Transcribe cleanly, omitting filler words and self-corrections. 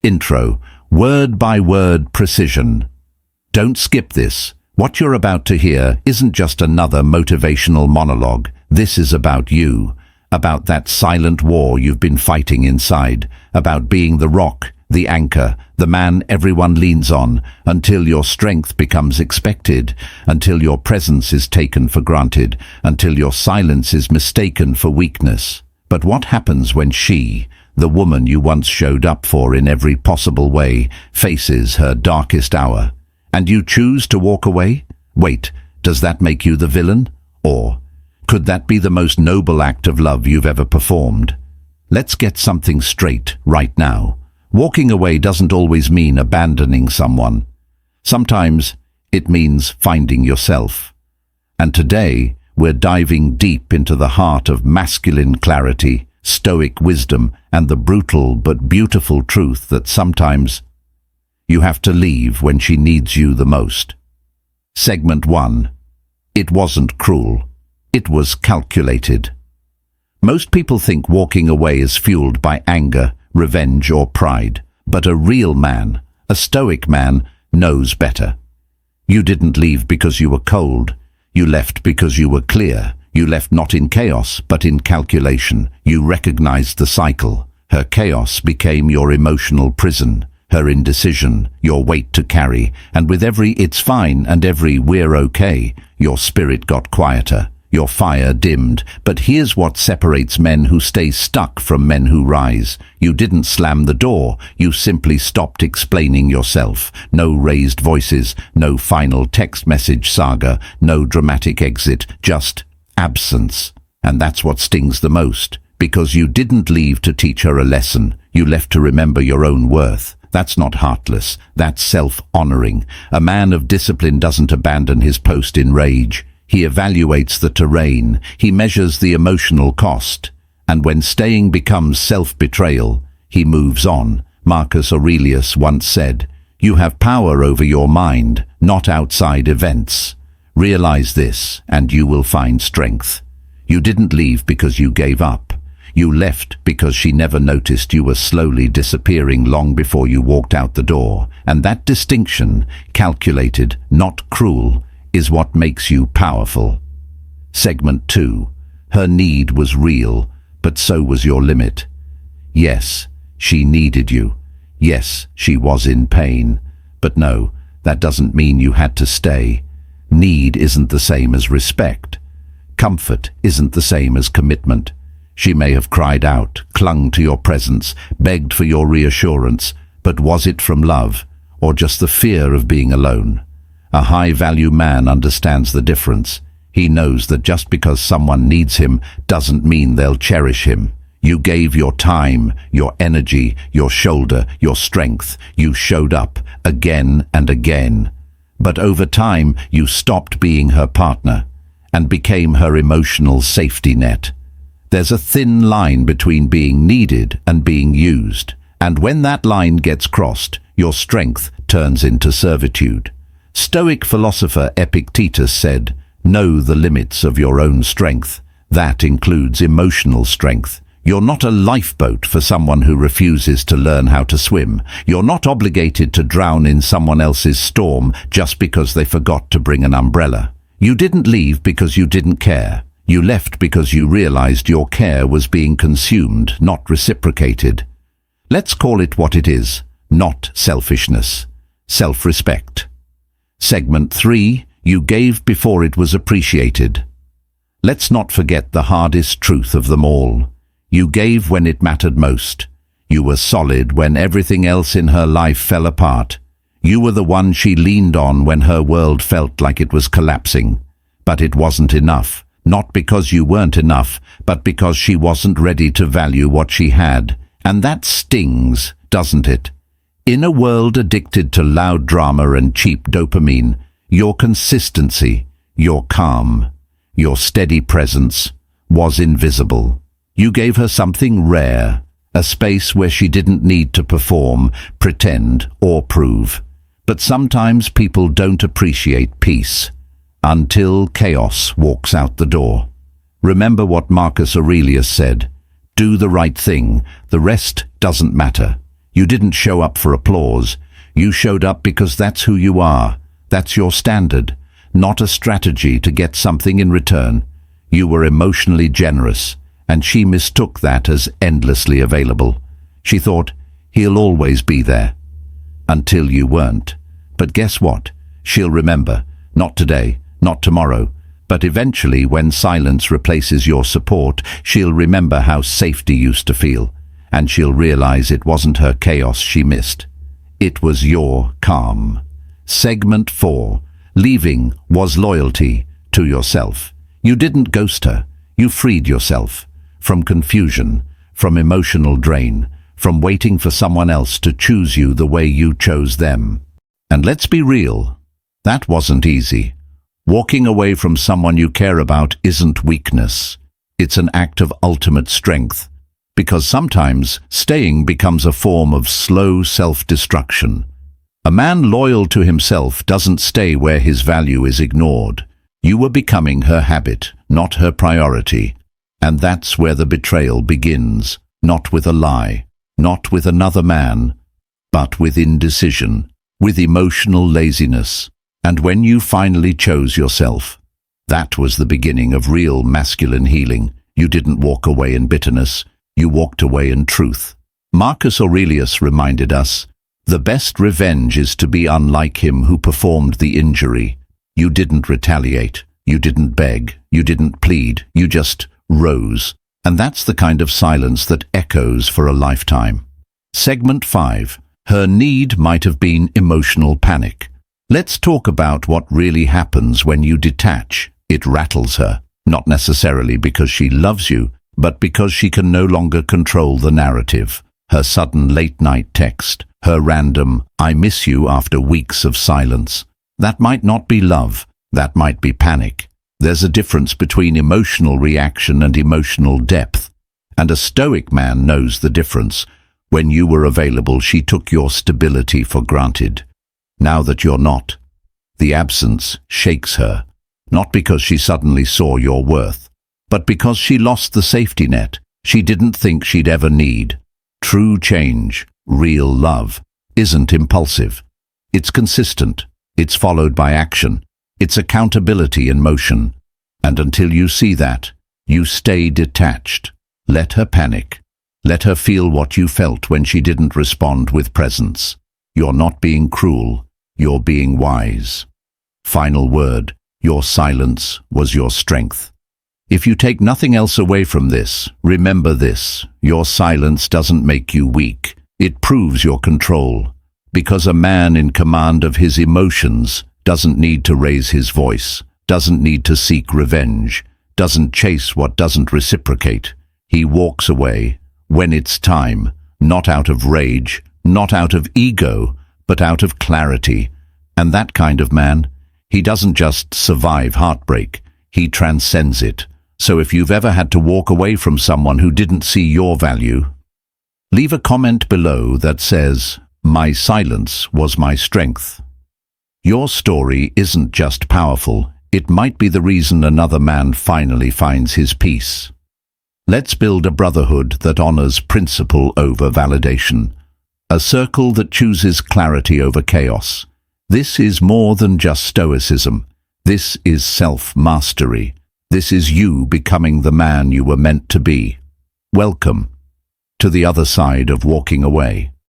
Intro. Word by word precision. Don't skip this. What you're about to hear isn't just another motivational monologue. This is about you. About that silent war you've been fighting inside. About being the rock, the anchor, the man everyone leans on, until your strength becomes expected, until your presence is taken for granted, until your silence is mistaken for weakness. But what happens when she, the woman you once showed up for in every possible way, faces her darkest hour, and you choose to walk away? Wait, does that make you the villain? Or could that be the most noble act of love you've ever performed? Let's get something straight right now. Walking away doesn't always mean abandoning someone. Sometimes it means finding yourself. And today, we're diving deep into the heart of masculine clarity, Stoic wisdom, and the brutal but beautiful truth that sometimes you have to leave when she needs you the most. Segment 1. It wasn't cruel. It was calculated. Most people think walking away is fueled by anger, revenge, or pride. But a real man, a Stoic man, knows better. You didn't leave because you were cold. You left because you were clear. You left not in chaos, but in calculation. You recognized the cycle. Her chaos became your emotional prison, her indecision, your weight to carry, and with every "it's fine" and every "we're okay," your spirit got quieter, your fire dimmed. But here's what separates men who stay stuck from men who rise. You didn't slam the door, you simply stopped explaining yourself. No raised voices, no final text message saga, no dramatic exit, just absence. And that's what stings the most, because you didn't leave to teach her a lesson. You left to remember your own worth. That's not heartless, that's self-honoring. A man of discipline doesn't abandon his post in rage. He evaluates the terrain, he measures the emotional cost, and when staying becomes self-betrayal, he moves on. Marcus Aurelius once said, "You have power over your mind, not outside events. Realize this, and you will find strength." You didn't leave because you gave up. You left because she never noticed you were slowly disappearing long before you walked out the door. And that distinction, calculated, not cruel, is what makes you powerful. Segment 2. Her need was real, but so was your limit. Yes, she needed you. Yes, she was in pain. But no, that doesn't mean you had to stay. Need isn't the same as respect. Comfort isn't the same as commitment. She may have cried out, clung to your presence, begged for your reassurance, but was it from love, or just the fear of being alone? A high-value man understands the difference. He knows that just because someone needs him doesn't mean they'll cherish him. You gave your time, your energy, your shoulder, your strength. You showed up again and again. But over time, you stopped being her partner and became her emotional safety net. There's a thin line between being needed and being used, and when that line gets crossed, your strength turns into servitude. Stoic philosopher Epictetus said, "Know the limits of your own strength." That includes emotional strength. You're not a lifeboat for someone who refuses to learn how to swim. You're not obligated to drown in someone else's storm just because they forgot to bring an umbrella. You didn't leave because you didn't care. You left because you realized your care was being consumed, not reciprocated. Let's call it what it is, not selfishness. Self-respect. Segment 3. You gave before it was appreciated. Let's not forget the hardest truth of them all. You gave when it mattered most. You were solid when everything else in her life fell apart. You were the one she leaned on when her world felt like it was collapsing. But it wasn't enough. Not because you weren't enough, but because she wasn't ready to value what she had. And that stings, doesn't it? In a world addicted to loud drama and cheap dopamine, your consistency, your calm, your steady presence was invisible. You gave her something rare, a space where she didn't need to perform, pretend, or prove. But sometimes people don't appreciate peace until chaos walks out the door. Remember what Marcus Aurelius said, "Do the right thing, the rest doesn't matter." You didn't show up for applause. You showed up because that's who you are. That's your standard, not a strategy to get something in return. You were emotionally generous, and she mistook that as endlessly available. She thought, he'll always be there. Until you weren't. But guess what? She'll remember. Not today, not tomorrow, but eventually when silence replaces your support, she'll remember how safety used to feel, and she'll realize it wasn't her chaos she missed. It was your calm. Segment 4. Leaving was loyalty to yourself. You didn't ghost her. You freed yourself from confusion, from emotional drain, from waiting for someone else to choose you the way you chose them. And let's be real, that wasn't easy. Walking away from someone you care about isn't weakness. It's an act of ultimate strength. Because sometimes staying becomes a form of slow self-destruction. A man loyal to himself doesn't stay where his value is ignored. You were becoming her habit, not her priority. And that's where the betrayal begins, not with a lie, not with another man, but with indecision, with emotional laziness. And when you finally chose yourself, that was the beginning of real masculine healing. You didn't walk away in bitterness, you walked away in truth. Marcus Aurelius reminded us, the best revenge is to be unlike him who performed the injury. You didn't retaliate, you didn't beg, you didn't plead, you just rose. And that's the kind of silence that echoes for a lifetime. Segment 5. Her need might have been emotional panic. Let's talk about what really happens when you detach. It rattles her, not necessarily because she loves you, but because she can no longer control the narrative. Her sudden late-night text, her random, "I miss you" after weeks of silence. That might not be love, that might be panic. There's a difference between emotional reaction and emotional depth. And a Stoic man knows the difference. When you were available, she took your stability for granted. Now that you're not, the absence shakes her, not because she suddenly saw your worth, but because she lost the safety net she didn't think she'd ever need. True change, real love, isn't impulsive. It's consistent. It's followed by action. It's accountability in motion. And until you see that, you stay detached. Let her panic. Let her feel what you felt when she didn't respond with presence. You're not being cruel. You're being wise. Final word, your silence was your strength. If you take nothing else away from this, remember this: your silence doesn't make you weak. It proves your control. Because a man in command of his emotions doesn't need to raise his voice, doesn't need to seek revenge, doesn't chase what doesn't reciprocate. He walks away when it's time, not out of rage, not out of ego, but out of clarity. And that kind of man, he doesn't just survive heartbreak, he transcends it. So if you've ever had to walk away from someone who didn't see your value, leave a comment below that says, "My silence was my strength." Your story isn't just powerful, it might be the reason another man finally finds his peace. Let's build a brotherhood that honors principle over validation. A circle that chooses clarity over chaos. This is more than just Stoicism. This is self-mastery. This is you becoming the man you were meant to be. Welcome to the other side of walking away.